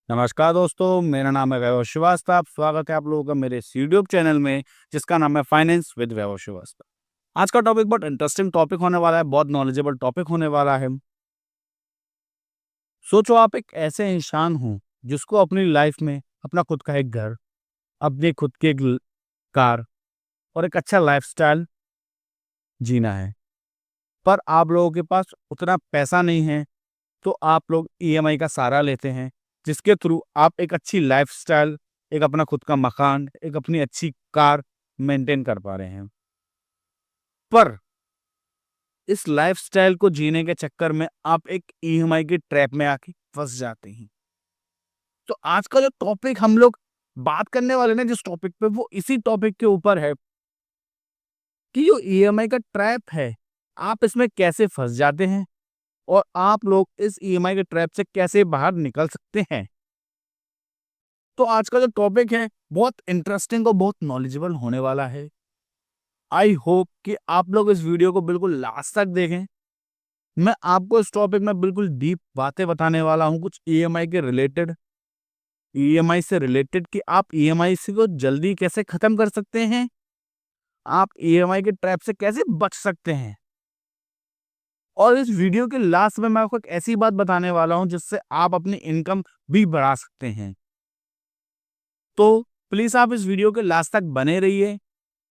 नमस्कार दोस्तों, मेरा नाम है वैभव श्रीवास्तव। स्वागत है आप लोगों का मेरे इस यूट्यूब चैनल में जिसका नाम है फाइनेंस विद वैभव श्रीवास्तव। आज का टॉपिक बहुत इंटरेस्टिंग टॉपिक होने वाला है, बहुत नॉलेजेबल टॉपिक होने वाला है। सोचो आप एक ऐसे इंसान हो जिसको अपनी लाइफ में अपना खुद का एक घर, अपनी खुद की एक कार और एक अच्छा लाइफस्टाइल जीना है, पर आप लोगों के पास उतना पैसा नहीं है, तो आप लोग ईएमआई का सहारा लेते हैं, जिसके थ्रू आप एक अच्छी लाइफ़स्टाइल, एक अपना खुद का मकान, एक अपनी अच्छी कार मेंटेन कर पा रहे हैं। पर इस लाइफ़स्टाइल को जीने के चक्कर में आप एक ईएमआई की ट्रैप में आके फँस जाते हैं। तो आज का जो टॉपिक हम लोग बात करने वाले हैं ना जिस टॉपिक पे, वो इसी टॉपिक के ऊपर है कि जो ईएमआई का ट्रैप है, आप इसमें कैसे फँस जाते हैं और आप लोग इस ईएमआई के ट्रैप से कैसे बाहर निकल सकते हैं। तो आज का जो टॉपिक है बहुत इंटरेस्टिंग और बहुत नॉलेजेबल होने वाला है। आई होप कि आप लोग इस वीडियो को बिल्कुल लास्ट तक देखें। मैं आपको इस टॉपिक में बिल्कुल डीप बातें बताने वाला हूँ, कुछ ईएमआई के रिलेटेड, ईएमआई से रिलेटेड कि आप ईएमआई से को जल्दी कैसे खत्म कर सकते हैं, आप ईएमआई के ट्रैप से कैसे बच सकते हैं। और इस वीडियो के लास्ट में मैं आपको एक ऐसी बात बताने वाला हूँ जिससे आप अपनी इनकम भी बढ़ा सकते हैं। तो प्लीज आप इस वीडियो के लास्ट तक बने रहिए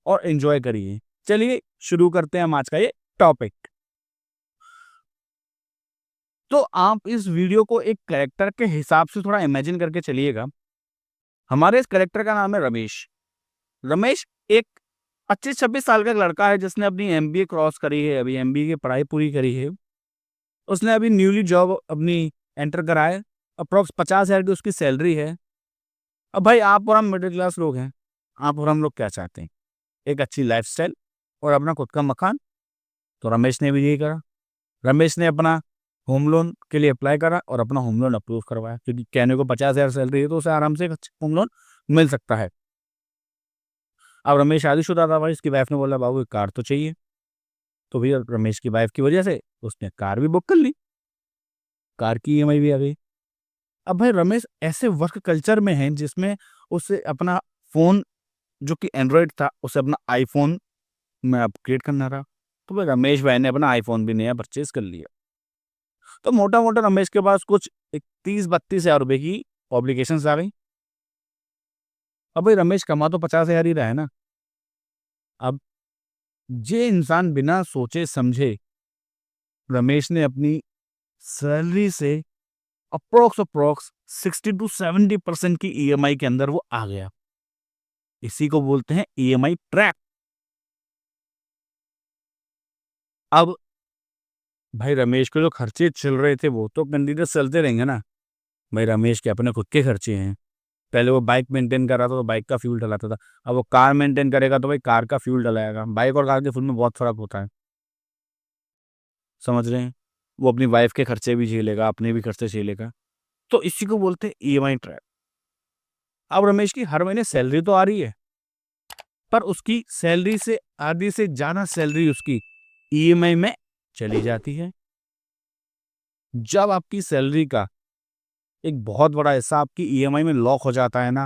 और एंजॉय करिए। चलिए शुरू करते हैं हम आज का ये टॉपिक। तो आप इस वीडियो को एक कैरेक्टर के हिसाब से थोड़ा इमेजिन करके चलिएगा। हमारे इस कैरेक्टर का नाम है रमेश। रमेश एक 25-26 साल का लड़का है जिसने अपनी एमबीए क्रॉस करी है, अभी एमबीए की पढ़ाई पूरी करी है। उसने अभी न्यूली जॉब अपनी एंटर करा है। अप्रोक्स 50,000 की उसकी सैलरी है। अब भाई आप और हम मिडिल क्लास लोग हैं। आप और हम लोग क्या चाहते हैं? एक अच्छी लाइफस्टाइल और अपना खुद का मकान। तो रमेश ने भी यही करा। रमेश ने अपना होम लोन के लिए अप्लाई करा और अपना होम लोन अप्रूव करवाया, क्योंकि कहने को 50,000 सैलरी है तो उसे आराम से एक अच्छा होम लोन मिल सकता है। अब रमेश शादीशुदा था भाई, उसकी वाइफ ने बोला बाबू एक कार तो चाहिए। तो भैया रमेश की वाइफ की वजह से उसने कार भी बुक कर ली, कार की ईएमआई भी आ गई। अब भाई रमेश ऐसे वर्क कल्चर में है जिसमें उसे अपना फ़ोन, जो कि एंड्रॉइड था, उसे अपना आईफ़ोन में अपग्रेड करना रहा। तो भाई रमेश भाई ने अपना आईफ़ोन भी नया परचेज़ कर लिया। तो मोटा-मोटा रमेश के पास कुछ एक 30-32 हज़ार रुपए की ऑब्लिगेशंस आ गई। अब भाई रमेश कमा तो 50,000 ही रहा है ना। अब ये इंसान बिना सोचे समझे रमेश ने अपनी सैलरी से अप्रॉक्स 60 टू 70% की ईएमआई के अंदर वो आ गया। इसी को बोलते हैं ईएमआई ट्रैप। अब भाई रमेश के जो खर्चे चल रहे थे वो तो कंटिन्यूअस चलते रहेंगे ना। भाई रमेश के अपने खुद के खर्चे हैं। पहले वो बाइक मेंटेन कर रहा था तो बाइक का फ्यूल डलाता था। अब वो कार मेंटेन करेगा तो भाई कार का फ्यूल डलाएगा। बाइक और कार के फ्यूल में बहुत फ़र्क होता है। समझ रहे हैं? वो अपनी वाइफ़ के खर्चे भी झेलेगा, अपने भी खर्चे झेलेगा। तो इसी को बोलते हैं ईएमआई ट्रैप। अब रमेश की हर महीने सैलरी तो आ रही है, पर उसकी सैलरी से आधी से ज़्यादा सैलरी उसकी ईएमआई में चली जाती है। जब आपकी सैलरी का एक बहुत बड़ा हिस्सा आपकी ईएमआई में लॉक हो जाता है ना,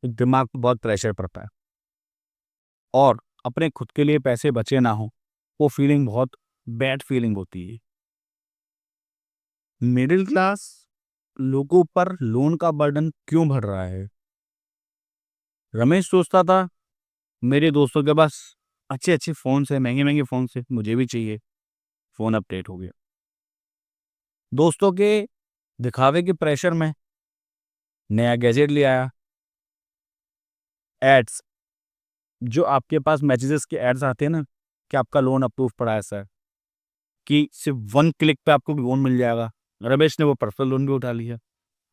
तो दिमाग पे बहुत प्रेशर पड़ता है और अपने खुद के लिए पैसे बचे ना हों, वो फीलिंग बहुत बैड फीलिंग होती है। मिडिल क्लास लोगों पर लोन का बर्डन क्यों बढ़ रहा है? रमेश सोचता था मेरे दोस्तों के पास अच्छे-अच्छे फ़ोन्स हैं, महँगे-महँगे फ़ोन्स हैं, मुझे भी चाहिए। फ़ोन अपडेट हो गया। दोस्तों के दिखावे के प्रेशर में नया गैजेट ले आया। एड्स, जो आपके पास मैसेजेस के एड्स आते हैं ना कि आपका लोन अप्रूव पड़ा है सर, कि सिर्फ 1 क्लिक पे आपको लोन मिल जाएगा। रमेश ने वो पर्सनल लोन भी उठा लिया।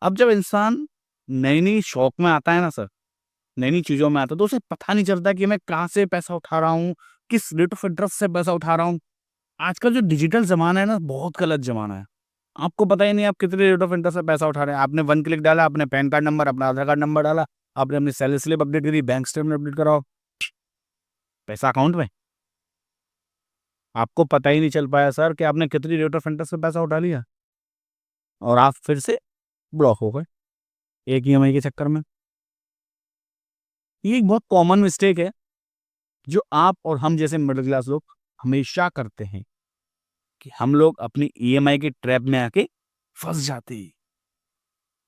अब जब इंसान नई-नई शौक में आता है ना सर, नई-नई चीज़ों में आता है तो उसे पता नहीं चलता कि मैं कहाँ से पैसा उठा रहा हूँ, किस रेट ऑफ इंटरेस्ट से पैसा उठा रहा हूँ। आज का जो डिजिटल ज़माना है ना, बहुत गलत ज़माना है। आपको पता ही नहीं आप कितने रेट ऑफ इंटरेस्ट से पैसा उठा रहे हैं। आपने 1 क्लिक डाला, आपने पैन कार्ड नंबर, अपना आधार कार्ड नंबर डाला, आपने अपनी सैलरी स्लिप अपडेट करी, बैंक स्टेटमेंट अपडेट कराओ, पैसा अकाउंट में। आपको पता ही नहीं चल पाया सर कि आपने कितनी रेट ऑफ इंटरेस्ट से पैसा उठा लिया और आप फिर से ब्लॉक हो गए। एक ईएमआई के चक्कर में। ये एक बहुत कॉमन मिस्टेक है जो आप और हम जैसे मिडिल क्लास लोग हमेशा करते हैं कि हम लोग अपनी ईएमआई के ट्रैप में आके फंस जाते हैं।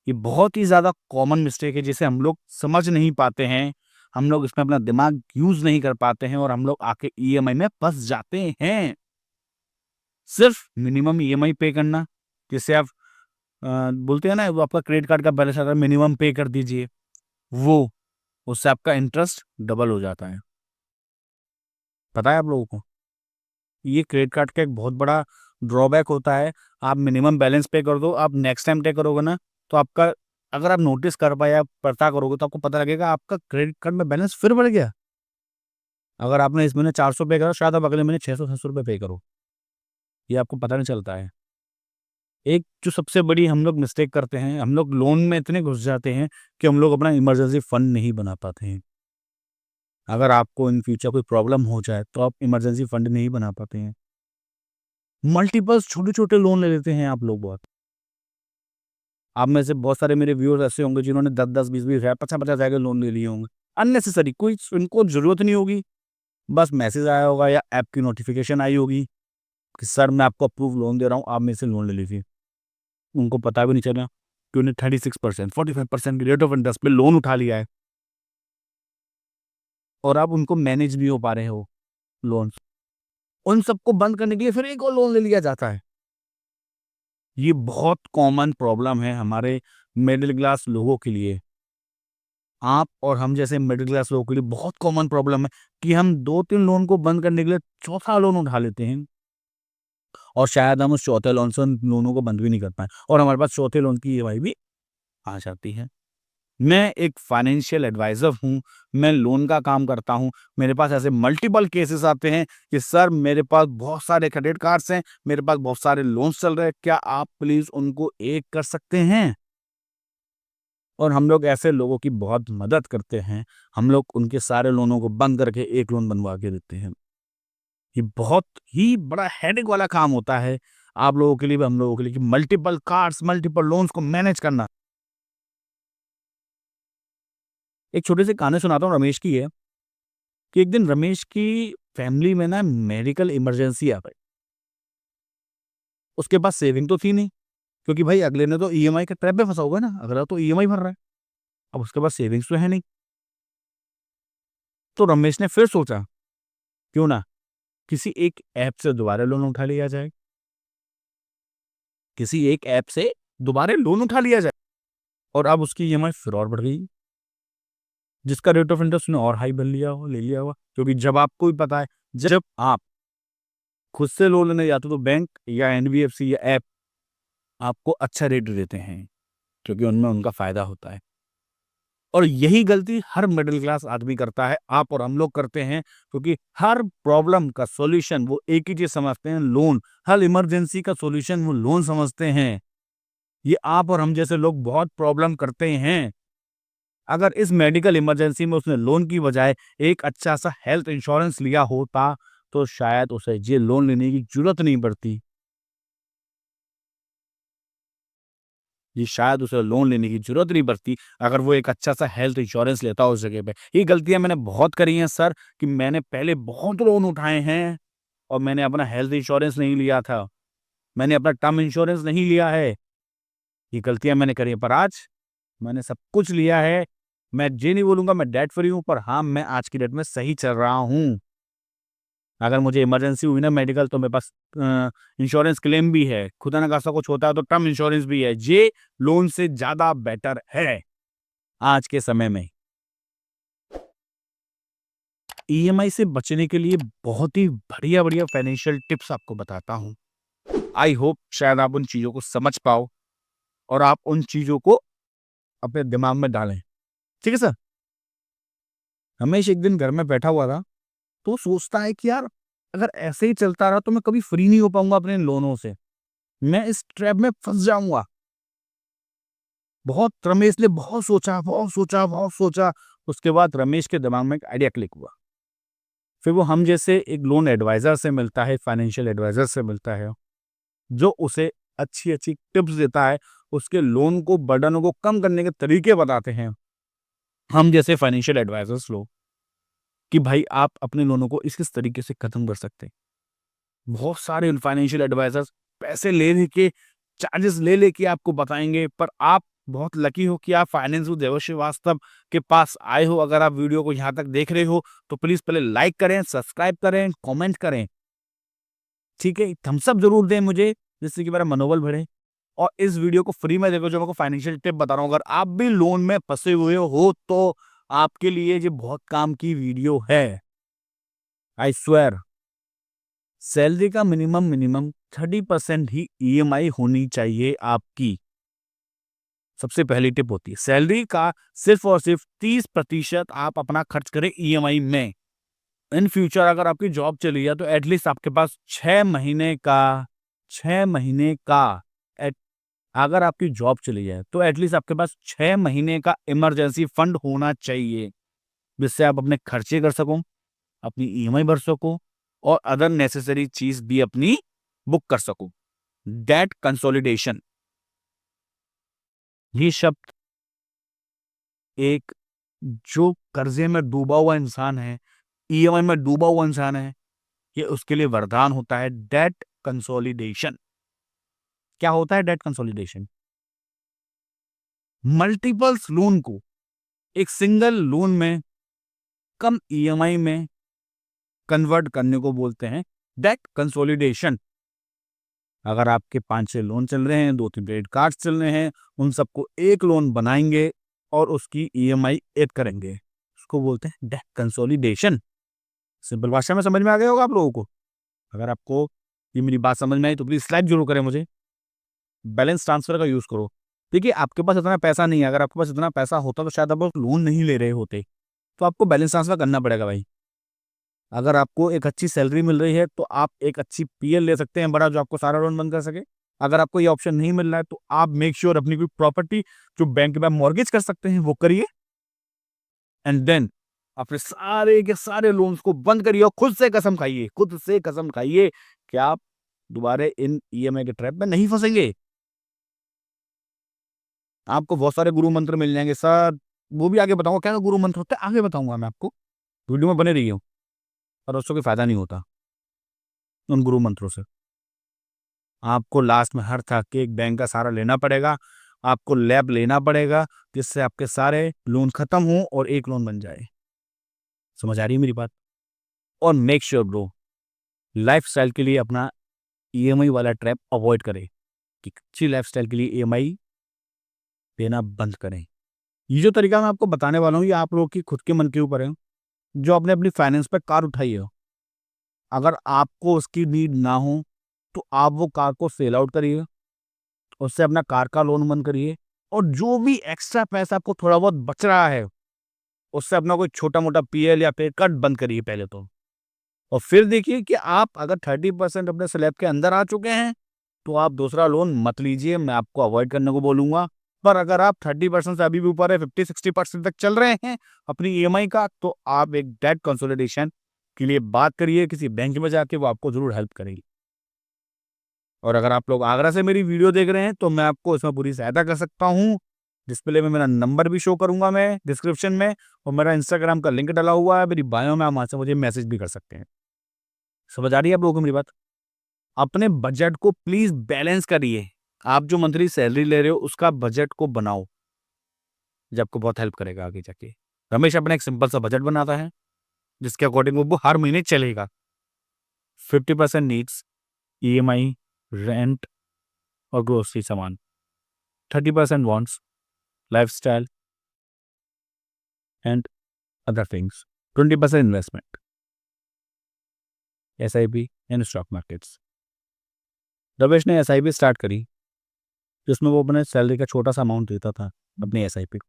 ये बहुत ही ज़्यादा कॉमन मिस्टेक है जिसे हम लोग समझ नहीं पाते हैं, हम लोग इसमें अपना दिमाग यूज़ नहीं कर पाते हैं और हम लोग आके ईएमआई में फंस जाते हैं। सिर्फ़ मिनिमम ईएमआई पे करना, जिसे आप बोलते हैं ना, वो आपका क्रेडिट कार्ड का बैलेंस आता है, मिनिमम पे कर दीजिए, वो, उससे आपका इंटरेस्ट डबल हो जाता है। पता है आप लोगों को? ये क्रेडिट कार्ड का एक बहुत बड़ा ड्रॉबैक होता है। आप मिनिमम बैलेंस पे कर दो, आप नेक्स्ट टाइम पे करोगे ना, तो आपका, अगर आप नोटिस कर पाए या पता करोगे तो आपको पता लगेगा आपका क्रेडिट कार्ड में बैलेंस फिर बढ़ गया। अगर आपने इस महीने 400 पे करा, शायद आप अगले महीने 600-700 रुपए पे करो। ये आपको पता नहीं चलता है। एक जो सबसे बड़ी हम लोग मिस्टेक करते हैं, हम लोग लोन में इतने घुस जाते हैं कि हम लोग अपना इमरजेंसी फंड नहीं बना पाते हैं। अगर आपको इन फ्यूचर कोई प्रॉब्लम हो जाए, तो आप इमरजेंसी फंड नहीं बना पाते हैं। मल्टीपल्स छोटे-छोटे लोन ले लेते हैं आप लोग बहुत। आप में से बहुत सारे मेरे व्यूअर्स ऐसे होंगे जिन्होंने 10-10, 20-20 हज़ार, 50-50 हज़ार के लोन ले लिए होंगे। अननेसेसरी, कोई उनको ज़रूरत नहीं होगी, बस मैसेज आया होगा या ऐप की नोटिफ़िकेशन आई होगी कि सर मैं आपको अप्रूव लोन दे रहा हूँ, आप मेरे से लोन ले लीजिए। उनको पता भी नहीं चला कि उन्हें 36%, 45% की रेट ऑफ इंटरेस्ट पे लोन उठा लिया है और अब उनको मैनेज नहीं हो पा रहे हो लोन्स। उन सबको बंद करने के लिए फिर एक और लोन ले लिया जाता है। ये बहुत कॉमन प्रॉब्लम है हमारे मिडिल क्लास लोगों के लिए। आप और हम जैसे मिडिल क्लास लोगों के लिए बहुत कॉमन प्रॉब्लम है कि हम 2-3 लोन को बंद करने के लिए चौथा लोन उठा लेते हैं और शायद हम उस चौथे लोन से उन लोनों को बंद भी नहीं कर पाएँ और हमारे पास चौथे लोन की ईएमआई भी आ जाती है। मैं एक फाइनेंशियल एडवाइज़र हूँ, मैं लोन का काम करता हूँ। मेरे पास ऐसे मल्टीपल केसेस आते हैं कि सर मेरे पास बहुत सारे क्रेडिट कार्ड्स हैं, मेरे पास बहुत सारे लोन्स चल रहे हैं, क्या आप प्लीज़ उनको एक कर सकते हैं? और हम लोग ऐसे लोगों की बहुत मदद करते हैं। हम लोग उनके सारे लोनों को बंद करके एक लोन बनवा के देते हैं। ये बहुत ही बड़ा हेडेक वाला काम होता है, आप लोगों के लिए भी, हम लोगों के लिए, कि मल्टीपल कार्ड्स, मल्टीपल लोन्स को मैनेज करना। एक छोटी सी कहानी सुनाता हूँ, रमेश की है, कि एक दिन रमेश की फैमिली में ना मेडिकल इमरजेंसी आ गई। उसके पास सेविंग तो थी नहीं, क्योंकि भाई अगले ने तो ईएमआई के ट्रैप में फँसा हुआ है ना, अगला तो ईएमआई भर रहा है। अब उसके पास सेविंग्स तो है नहीं। तो रमेश ने फिर सोचा, क्यों ना किसी एक ऐप से दोबारा लोन उठा लिया जाए। किसी एक ऐप से दोबारा लोन उठा लिया जाए और अब उसकी ईएमआई फिर और बढ़ गई, जिसका रेट ऑफ इंटरेस्ट उसने और हाई भर लिया हो ले लिया होगा, क्योंकि जब आपको भी पता है, जब आप खुद से लोन लेने जाते हो तो बैंक या एनबीएफसी या ऐप आपको अच्छा रेट देते हैं, क्योंकि उनमें उनका फायदा होता है। और यही गलती हर मिडिल क्लास आदमी करता है, आप और हम लोग करते हैं, क्योंकि हर प्रॉब्लम का सॉल्यूशन वो एक ही चीज समझते हैं, लोन। हर इमरजेंसी का सॉल्यूशन वो लोन समझते हैं। ये आप और हम जैसे लोग बहुत प्रॉब्लम करते हैं। अगर इस मेडिकल इमरजेंसी में उसने लोन की बजाय एक अच्छा-सा हेल्थ इंश्योरेंस लिया होता, तो शायद उसे ये लोन लेने की ज़रूरत नहीं पड़ती। ये शायद उसे लोन लेने की ज़रूरत नहीं पड़ती, अगर वो एक अच्छा-सा हेल्थ इंश्योरेंस लेता उस जगह पे। ये गलतियाँ मैंने बहुत करी हैं सर, कि मैंने पहले बहुत लोन उठाए हैं और मैंने अपना हेल्थ इंश्योरेंस नहीं लिया था। मैंने अपना टर्म इंश्योरेंस नहीं लिया है। ये गलतियाँ मैंने करी हैं, पर आज मैंने सब कुछ लिया है। मैं ये नहीं बोलूँगा मैं डेट फ्री हूँ, पर हाँ, मैं आज की डेट में सही चल रहा हूँ। अगर मुझे इमरजेंसी हुई ना मेडिकल, तो मेरे पास इंश्योरेंस क्लेम भी है। खुदा ना खास्ता कुछ होता है तो टर्म इंश्योरेंस भी है। ये लोन से ज़्यादा बेटर है आज के समय में। ईएमआई से बचने के लिए बहुत ही बढ़िया-बढ़िया फाइनेंशियल टिप्स आपको बताता हूँ। आई होप शायद आप उन चीज़ों को समझ पाओ और आप उन चीज़ों को अपने दिमाग में डालें। ठीक है सर? रमेश एक दिन घर में बैठा हुआ था, तो सोचता है कि यार, अगर ऐसे ही चलता रहा तो मैं कभी फ्री नहीं हो पाऊँगा अपने इन लोनों से। मैं इस ट्रैप में फँस जाऊँगा। बहुत रमेश ने बहुत सोचा, बहुत सोचा, बहुत सोचा। उसके बाद रमेश के दिमाग में एक आइडिया क्लिक हुआ। फिर वो हम जैसे एक लोन एडवाइज़र से मिलता है, फाइनेंशियल एडवाइज़र से मिलता है, जो उसे अच्छी-अच्छी टिप्स देता है उसके लोन को, बर्डन को कम करने के तरीके बताते हैं हम जैसे फाइनेंशियल एडवाइजर्स लोग, कि भाई आप अपने लोनों को इस तरीके से खत्म कर सकते हैं। बहुत सारे फाइनेंशियल एडवाइजर्स पैसे ले लेके, चार्जेस ले लेके आपको बताएंगे, पर आप बहुत लकी हो कि आप फाइनेंस विद देव श्रीवास्तव के पास आए हो। अगर आप वीडियो को यहाँ तक देख रहे हो तो प्लीज पहले लाइक करें, सब्सक्राइब करें, कमेंट करें, ठीक है, थम्स अप जरूर दें मुझे, जिससे कि मेरा मनोबल बढ़े। और इस वीडियो को फ्री में देखो, जो मैं आपको फाइनेंशियल टिप बता रहा हूँ। अगर आप भी लोन में फंसे हुए हो तो आपके लिए ये बहुत काम की वीडियो है। आई स्वेयर, सैलरी का मिनिमम 30% ही ईएमआई होनी चाहिए आपकी। सबसे पहली टिप होती है, सैलरी का सिर्फ और सिर्फ 30% आप अपना खर्च करें ईएमआई में। इन फ्यूचर अगर आपकी जॉब चली जाए तो एटलीस्ट आपके पास 6 महीने का अगर आपकी जॉब चली जाए तो एटलीस्ट आपके पास 6 महीने का इमरजेंसी फंड होना चाहिए, जिससे आप अपने खर्चे कर सको, अपनी ईएमआई भर सको और अदर नेसेसरी चीज भी अपनी बुक कर सको। डेट कंसोलिडेशन, ये शब्द एक जो कर्जे में डूबा हुआ इंसान है, ईएमआई में डूबा हुआ इंसान है, ये उसके लिए वरदान होता है। डेट कंसोलिडेशन क्या होता है? डेट कंसोलिडेशन मल्टीपल्स लोन को एक सिंगल लोन में कम ईएमआई में कन्वर्ट करने को बोलते हैं डेट कंसोलिडेशन। अगर आपके 5-6 लोन चल रहे हैं, 2-3 क्रेडिट कार्ड चल रहे हैं, उन सबको एक लोन बनाएंगे और उसकी ईएमआई ऐड करेंगे, उसको बोलते हैं डेट कंसोलिडेशन। सिंपल भाषा में समझ में आ गया होगा आप लोगों को। अगर आपको ये मेरी बात समझ में आई तो प्लीज स्लाइड जरूर करें मुझे। बैलेंस ट्रांसफर का यूज करो। देखिए, आपके पास इतना पैसा नहीं है, अगर आपके पास इतना पैसा होता तो शायद आप लोन नहीं ले रहे होते, तो आपको बैलेंस ट्रांसफर करना पड़ेगा भाई। अगर आपको एक अच्छी सैलरी मिल रही है तो आप एक अच्छी पीएल ले सकते हैं बड़ा, जो आपको सारा लोन बंद कर सके। अगर आपको ये ऑप्शन नहीं मिल रहा है तो आप मेक श्योर अपनी कोई प्रॉपर्टी जो बैंक में मॉर्गेज कर सकते हैं वो करिए, एंड देन अपने सारे के सारे लोन्स को बंद करिए और खुद से कसम खाइए, खुद से कसम खाइए कि आप दोबारा इन ईएमआई के ट्रैप में नहीं फंसेंगे। आपको बहुत सारे गुरु मंत्र मिल जाएंगे सर, वो भी आगे बताऊंगा क्या गुरु मंत्र होता है, आगे बताऊंगा मैं आपको, वीडियो में बने रहिए। पर उससे कोई फायदा नहीं होता उन गुरु मंत्रों से। आपको लास्ट में हर थक के एक बैंक का सहारा लेना पड़ेगा, आपको लैब लेना पड़ेगा, जिससे आपके सारे लोन खत्म हो और एक लोन बन जाए। समझ आ रही है मेरी बात? और मेक श्योर ब्रो, लाइफस्टाइल के लिए अपना ईएमआई वाला ट्रैप अवॉइड करें, कि अच्छी लाइफस्टाइल के लिए ईएमआई देना बंद करें। ये जो तरीका मैं आपको बताने वाला हूँ, ये आप लोगों की खुद के मन के ऊपर है, जो आपने अपनी फाइनेंस पे कार उठाई है। अगर आपको उसकी नीड ना हो तो आप वो कार को सेल आउट करिए, उससे अपना कार का लोन बंद करिए, और जो भी एक्स्ट्रा पैसा आपको थोड़ा बहुत बच रहा है उससे अपना कोई छोटा मोटा पीएल या पे कट बंद करिए पहले तो। और फिर देखिए कि आप अगर 30% अपने स्लैब के अंदर आ चुके हैं तो आप दूसरा लोन मत लीजिए, मैं आपको अवॉइड करने को बोलूंगा। पर अगर आप 30% से अभी भी ऊपर है, 50-60% तक चल रहे हैं अपनी ईएमआई का, तो आप एक डेट कंसोलिडेशन के लिए बात करिए किसी बैंक में जाके, वो आपको जरूर हेल्प करेगी। और अगर आप लोग आगरा से मेरी वीडियो देख रहे हैं तो मैं आपको इसमें पूरी सहायता कर सकता हूँ। डिस्प्ले में मेरा नंबर भी शो करूंगा मैं डिस्क्रिप्शन में, और मेरा इंस्टाग्राम का लिंक डला हुआ है मेरी बायो में, आप वहां से मुझे मैसेज भी कर सकते हैं। समझ आ रही है आप लोगों को मेरी बात? अपने बजट को प्लीज बैलेंस करिए। आप जो मंथली सैलरी ले रहे हो उसका बजट को बनाओ, जो आपको बहुत हेल्प करेगा आगे जाके। रमेश अपना एक सिंपल सा बजट बनाता है जिसके अकॉर्डिंग वो हर महीने चलेगा। 50% नीड्स, ईएमआई, रेंट और ग्रोसरी सामान। 30% wants, lifestyle and other things. 20% investment, SIP and stock markets. Ramesh ने एसआईपी स्टार्ट करी जिसमें वो अपने सैलरी का छोटा सा अमाउंट देता था अपनी एसआईपी को।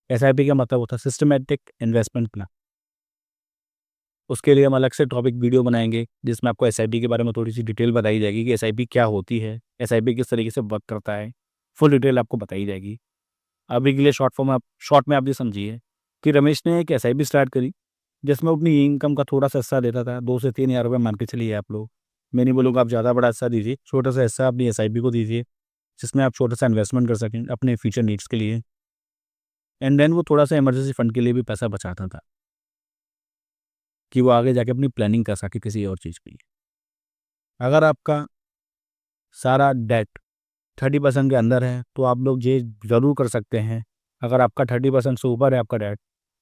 एसआईपी का मतलब होता है सिस्टमेटिक इन्वेस्टमेंट प्लान। उसके लिए हम अलग से टॉपिक वीडियो बनाएंगे जिसमें आपको एसआईपी के बारे में थोड़ी सी डिटेल बताई जाएगी कि एसआईपी क्या होती है, एसआईपी किस तरीके से वर्क करता है, फुल डिटेल आपको बताई जाएगी। अभी के लिए शॉर्ट में आप ये समझिए कि रमेश ने एक एसआईपी स्टार्ट करी जिसमें अपनी इनकम का थोड़ा सा हिस्सा देता था, 2 से 3 हज़ार रुपये मान के चलिए आप लोग। मैं नहीं बोलूँगा आप ज़्यादा बड़ा हिस्सा दीजिए, छोटा सा हिस्सा अपनी एसआईपी को दीजिए। जिसमें आप छोटा सा इन्वेस्टमेंट कर सकें अपने फ्यूचर नीड्स के लिए। एंड देन वो थोड़ा सा इमरजेंसी फंड के लिए भी पैसा बचाता था कि वो आगे जाके अपनी प्लानिंग कर सके किसी और चीज़ के लिए। अगर आपका सारा डेट 30% के अंदर है तो आप लोग ये ज़रूर कर सकते हैं, अगर आपका 30% से ऊपर है आपका डेट,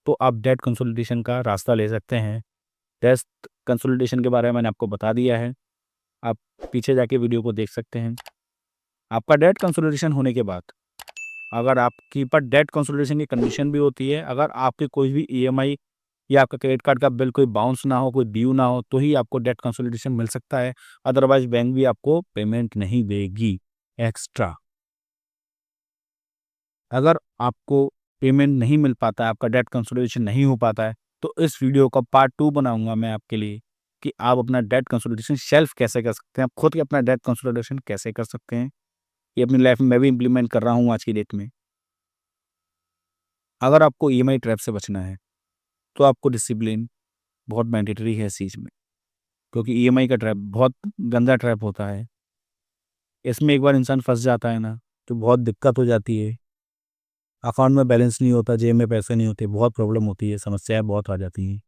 तो आप डेट कंसोलिडेशन का रास्ता ले सकते हैं। डेट कंसोलिडेशन के बारे में मैंने आपको बता दिया है, आप पीछे जाके वीडियो को देख सकते हैं। आपका डेट कंसोलिडेशन होने के बाद अगर आपकी पर डेट कंसोलिडेशन की कंडीशन भी होती है, अगर आपकी कोई भी ईएमआई या आपका क्रेडिट कार्ड का बिल कोई बाउंस ना हो, कोई ड्यू ना हो, तो ही आपको डेट कंसोलिडेशन मिल सकता है। अदरवाइज बैंक भी आपको पेमेंट नहीं देगी एक्स्ट्रा। अगर आपको पेमेंट नहीं मिल पाता है, आपका डेट कंसोलिडेशन नहीं हो पाता है, तो इस वीडियो का पार्ट 2 बनाऊंगा मैं आपके लिए कि आप अपना डेट कंसोलिडेशन सेल्फ कैसे कर सकते हैं, आप खुद अपना डेट कंसोलिडेशन कैसे कर सकते हैं। ये अपनी लाइफ में मैं भी इम्प्लीमेंट कर रहा हूँ आज की डेट में। अगर आपको ईएमआई ट्रैप से बचना है तो आपको डिसिप्लिन बहुत मैंडेटरी है इस चीज़ में, क्योंकि ईएमआई का ट्रैप बहुत गंदा ट्रैप होता है। इसमें एक बार इंसान फंस जाता है ना, तो बहुत दिक्कत हो जाती है। अकाउंट में बैलेंस नहीं होता, जेब में पैसे नहीं होते, बहुत प्रॉब्लम होती है, समस्याएं बहुत आ जाती हैं।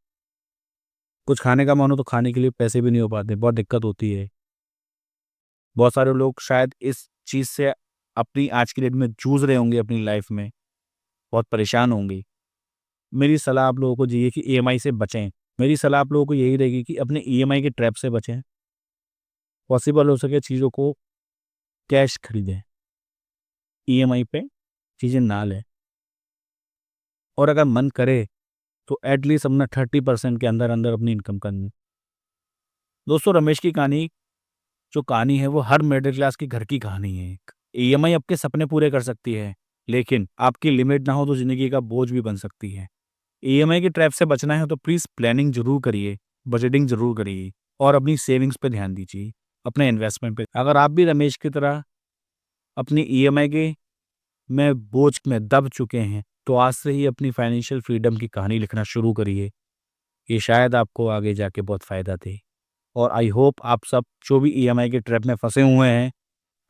कुछ खाने का मन हो तो खाने के लिए पैसे भी नहीं हो पाते, बहुत दिक्कत होती है। बहुत सारे लोग शायद इस चीज़ से अपनी आज की डेट में जूझ रहे होंगे, अपनी लाइफ में बहुत परेशान होंगे। मेरी सलाह आप लोगों को ये है कि ईएमआई से बचें। मेरी सलाह आप लोगों को यही रहेगी कि अपने ईएमआई के ट्रैप से बचें। पॉसिबल हो सके चीज़ों को कैश खरीदें, ईएमआई पे चीज़ें ना लें। और अगर मन करे तो एटलीस्ट अपना 30% के अंदर अंदर अपनी इनकम करनी। दोस्तों, रमेश की कहानी जो कहानी है वो हर मिडिल क्लास की घर की कहानी है। एक ईएमआई आपके सपने पूरे कर सकती है, लेकिन आपकी लिमिट ना हो तो ज़िंदगी का बोझ भी बन सकती है। ईएमआई की ट्रैप से बचना है तो प्लीज़ प्लानिंग ज़रूर करिए, बजटिंग ज़रूर करिए और अपनी सेविंग्स पे ध्यान दीजिए, अपने इन्वेस्टमेंट पे। अगर आप भी रमेश की तरह अपनी ईएमआई के में बोझ में दब चुके हैं, तो आज से ही अपनी फाइनेंशियल फ्रीडम की कहानी लिखना शुरू करिए। ये शायद आपको आगे जाके बहुत फ़ायदा दे। और आई होप आप सब जो भी ईएमआई के ट्रैप में फँसे हुए हैं,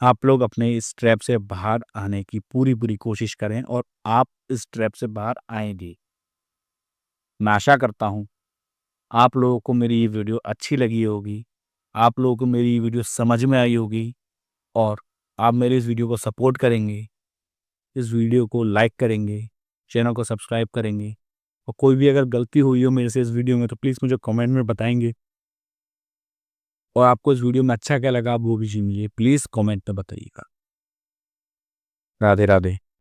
आप लोग अपने इस ट्रैप से बाहर आने की पूरी कोशिश करें और आप इस ट्रैप से बाहर आएँगे। मैं आशा करता हूँ आप लोगों को मेरी ये वीडियो अच्छी लगी होगी, आप लोगों को मेरी ये वीडियो समझ में आई होगी और आप मेरे इस वीडियो को सपोर्ट करेंगे, इस वीडियो को लाइक करेंगे, चैनल को सब्सक्राइब करेंगे और कोई भी अगर गलती हुई हो मेरे से इस वीडियो में तो प्लीज़ मुझे कमेंट में बताएँगे। और आपको इस वीडियो में अच्छा क्या लगा आप वो भी मुझे प्लीज़ कमेंट में बताइएगा। राधे राधे।